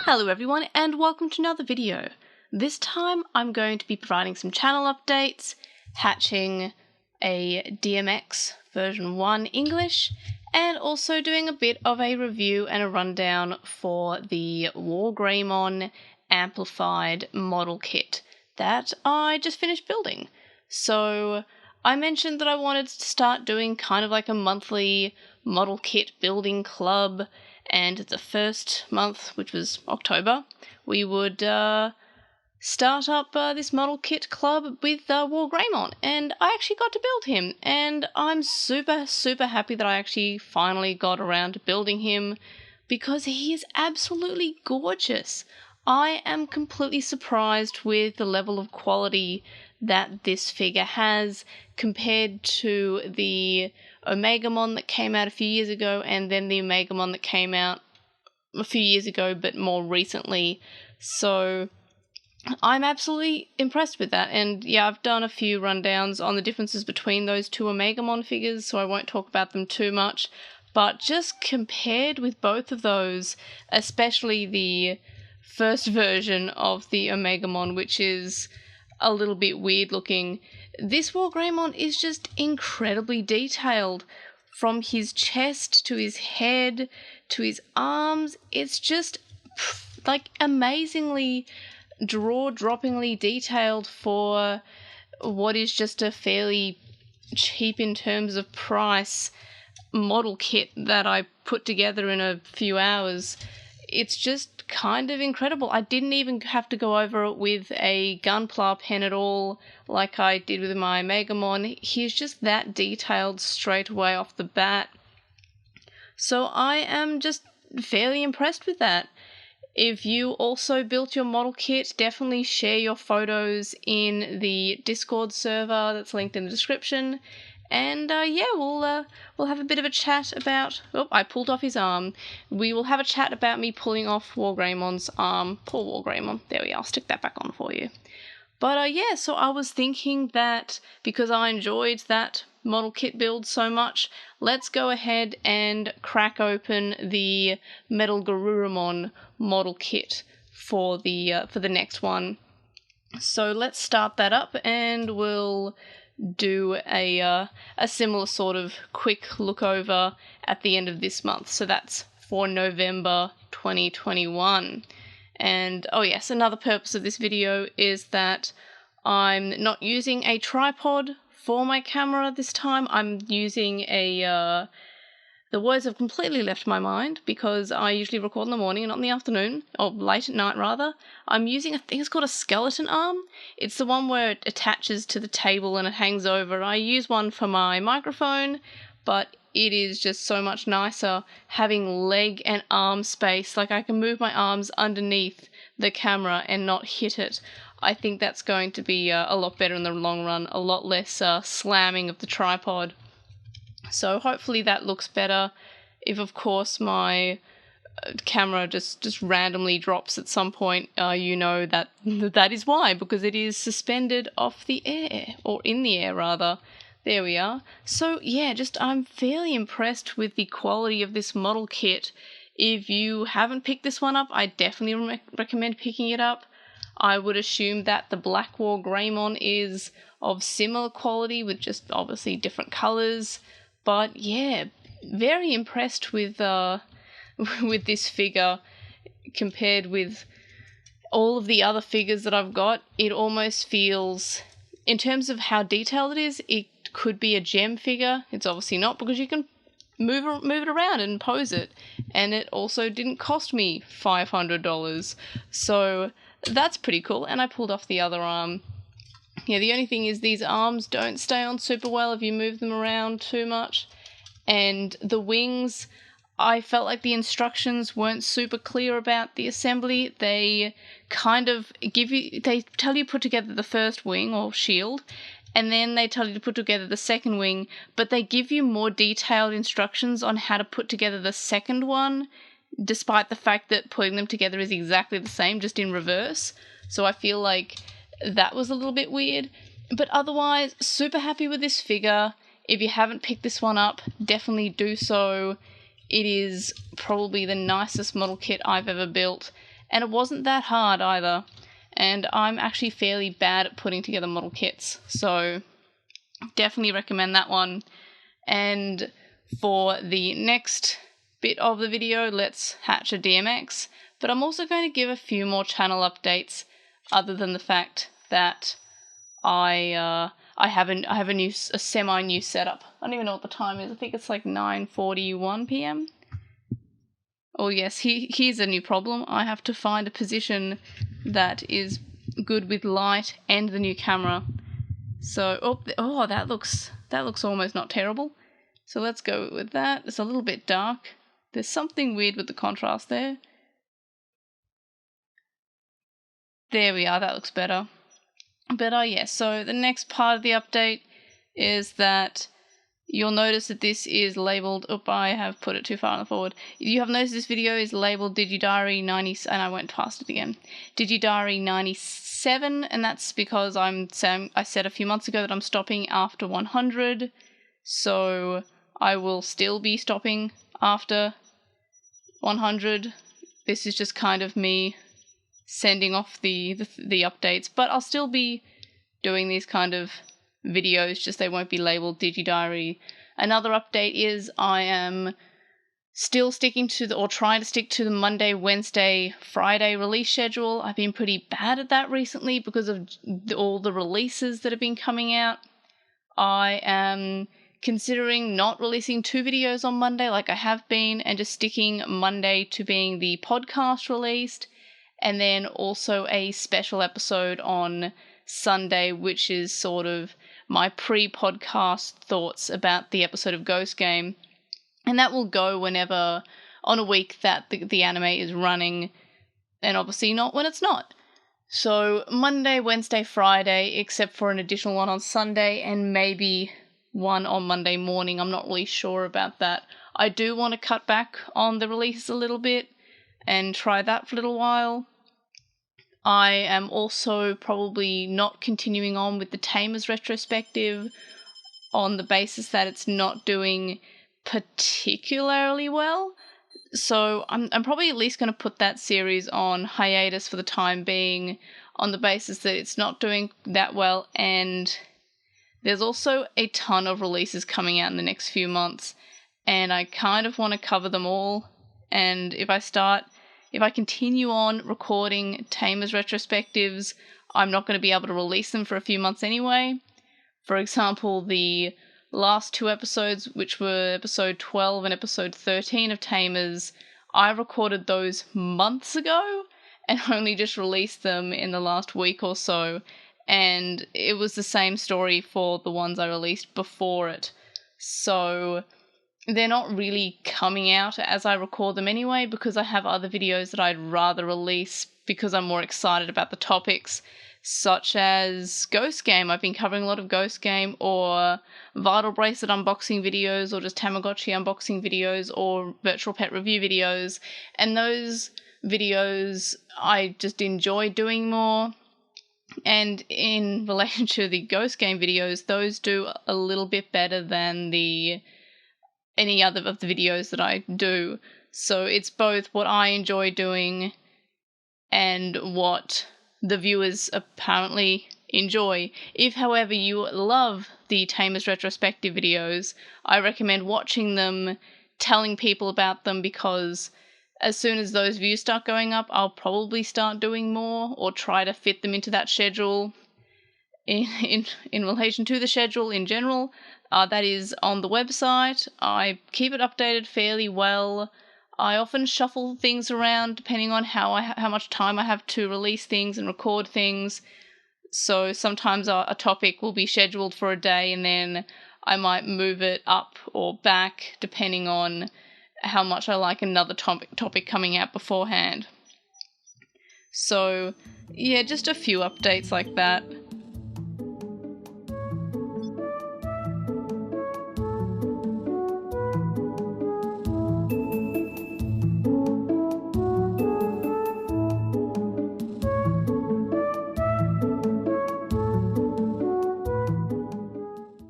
Hello everyone and welcome to another video. This time I'm going to be providing some channel updates, hatching a DMX version 1 English, and also doing a bit of a review and a rundown for the Wargreymon Amplified model kit that I just finished building. So I mentioned that I wanted to start doing kind of like a monthly model kit building club, and the first month, which was October, we would start up this model kit club with Wargreymon, and I actually got to build him, and I'm super happy that I actually finally got around to building him, because he is absolutely gorgeous. I am completely surprised with the level of quality that this figure has compared to the Omegamon that came out a few years ago, and then the Omegamon that came out a few years ago but more recently. So I'm absolutely impressed with that, and yeah, I've done a few rundowns on the differences between those two Omegamon figures, so I won't talk about them too much, but just compared with both of those, especially the first version of the Omegamon, which is a little bit weird looking, this Wargreymon is just incredibly detailed. From his chest to his head to his arms, it's just like amazingly jaw-droppingly detailed for what is just a fairly cheap in terms of price model kit that I put together in a few hours. It's just kind of incredible. I didn't even have to go over it with a Gunpla pen at all like I did with my Omegamon. He's just that detailed straight away off the bat. So I am just fairly impressed with that. If you also built your model kit, definitely share your photos in the Discord server that's linked in the description. And yeah, we'll have a bit of a chat about... Oh, I pulled off his arm. We will have a chat about me pulling off Wargreymon's arm. Poor Wargreymon. There we are. I'll stick that back on for you. But yeah, so I was thinking that because I enjoyed that model kit build so much, let's go ahead and crack open the Metal Garurumon model kit for the next one. So let's start that up, and we'll do a similar sort of quick look over at the end of this month. So that's for November 2021. And oh yes, another purpose of this video is that I'm not using a tripod for my camera this time. I'm using a the words have completely left my mind because I usually record in the morning and not in the afternoon, or late at night rather. I'm using, I think it's called a skeleton arm. It's the one where it attaches to the table and it hangs over. I use one for my microphone, but it is just so much nicer having leg and arm space. Like, I can move my arms underneath the camera and not hit it. I think that's going to be a lot better in the long run, a lot less slamming of the tripod. So hopefully that looks better. If of course my camera just randomly drops at some point, you know that is why, because it is suspended off the air, or in the air rather. There we are. So yeah, I'm fairly impressed with the quality of this model kit. If you haven't picked this one up, I definitely recommend picking it up. I would assume that the Black Wargreymon is of similar quality with just obviously different colours. But yeah, very impressed with with this figure compared with all of the other figures that I've got. It almost feels, in terms of how detailed it is, it could be a gem figure. It's obviously not, because you can move it around and pose it. And it also didn't cost me $500. So that's pretty cool. And I pulled off the other arm. Yeah, the only thing is these arms don't stay on super well if you move them around too much. And the wings, I felt like the instructions weren't super clear about the assembly. They kind of they tell you to put together the first wing or shield, and then they tell you to put together the second wing, but they give you more detailed instructions on how to put together the second one, despite the fact that putting them together is exactly the same, just in reverse. So I feel like that was a little bit weird, but otherwise super happy with this figure. If you haven't picked this one up, definitely do so. It is probably the nicest model kit I've ever built, and it wasn't that hard either. And I'm actually fairly bad at putting together model kits, so definitely recommend that one. And for the next bit of the video, let's hatch a DMX. But I'm also going to give a few more channel updates, other than the fact that I have a semi-new setup. I don't even know what the time is. I think it's like 9:41 p.m. Oh yes, here's a new problem. I have to find a position that is good with light and the new camera. So, that looks almost not terrible. So let's go with that. It's a little bit dark. There's something weird with the contrast there. There we are, that looks better. But yes, so the next part of the update is that you'll notice that this is labeled, I have put it too far on the forward. You have noticed this video is labeled Digidiary 90, and I went past it again. Digidiary 97, and that's because I said a few months ago that I'm stopping after 100, so I will still be stopping after 100. This is just kind of me sending off the updates, but I'll still be doing these kind of videos, just they won't be labeled Digidiary. Another update is I am still sticking to trying to stick to the Monday, Wednesday, Friday release schedule. I've been pretty bad at that recently because of all the releases that have been coming out. I am considering not releasing 2 videos on Monday like I have been, and just sticking Monday to being the podcast released, and then also a special episode on Sunday, which is sort of my pre-podcast thoughts about the episode of Ghost Game, and that will go whenever on a week that the anime is running, and obviously not when it's not. So Monday, Wednesday, Friday, except for an additional one on Sunday, and maybe one on Monday morning. I'm not really sure about that. I do want to cut back on the release a little bit and try that for a little while. I am also probably not continuing on with the Tamers retrospective on the basis that it's not doing particularly well. So I'm probably at least going to put that series on hiatus for the time being, on the basis that it's not doing that well, and there's also a ton of releases coming out in the next few months, and I kind of want to cover them all. And if I continue on recording Tamers retrospectives, I'm not going to be able to release them for a few months anyway. For example, the last 2 episodes, which were episode 12 and episode 13 of Tamers, I recorded those months ago and only just released them in the last week or so, and it was the same story for the ones I released before it. So they're not really coming out as I record them anyway, because I have other videos that I'd rather release because I'm more excited about the topics, such as Ghost Game. I've been covering a lot of Ghost Game, or Vital Bracelet unboxing videos, or just Tamagotchi unboxing videos, or virtual pet review videos, and those videos I just enjoy doing more. And in relation to the Ghost Game videos, those do a little bit better than any other of the videos that I do. So it's both what I enjoy doing and what the viewers apparently enjoy. If, however, you love the Tamers retrospective videos, I recommend watching them, telling people about them, because as soon as those views start going up, I'll probably start doing more, or try to fit them into that schedule. In relation to the schedule in general, that is on the website. I keep it updated fairly well. I often shuffle things around depending on how much time I have to release things and record things. So sometimes a topic will be scheduled for a day, and then I might move it up or back depending on how much I like another topic coming out beforehand. So yeah, just a few updates like that.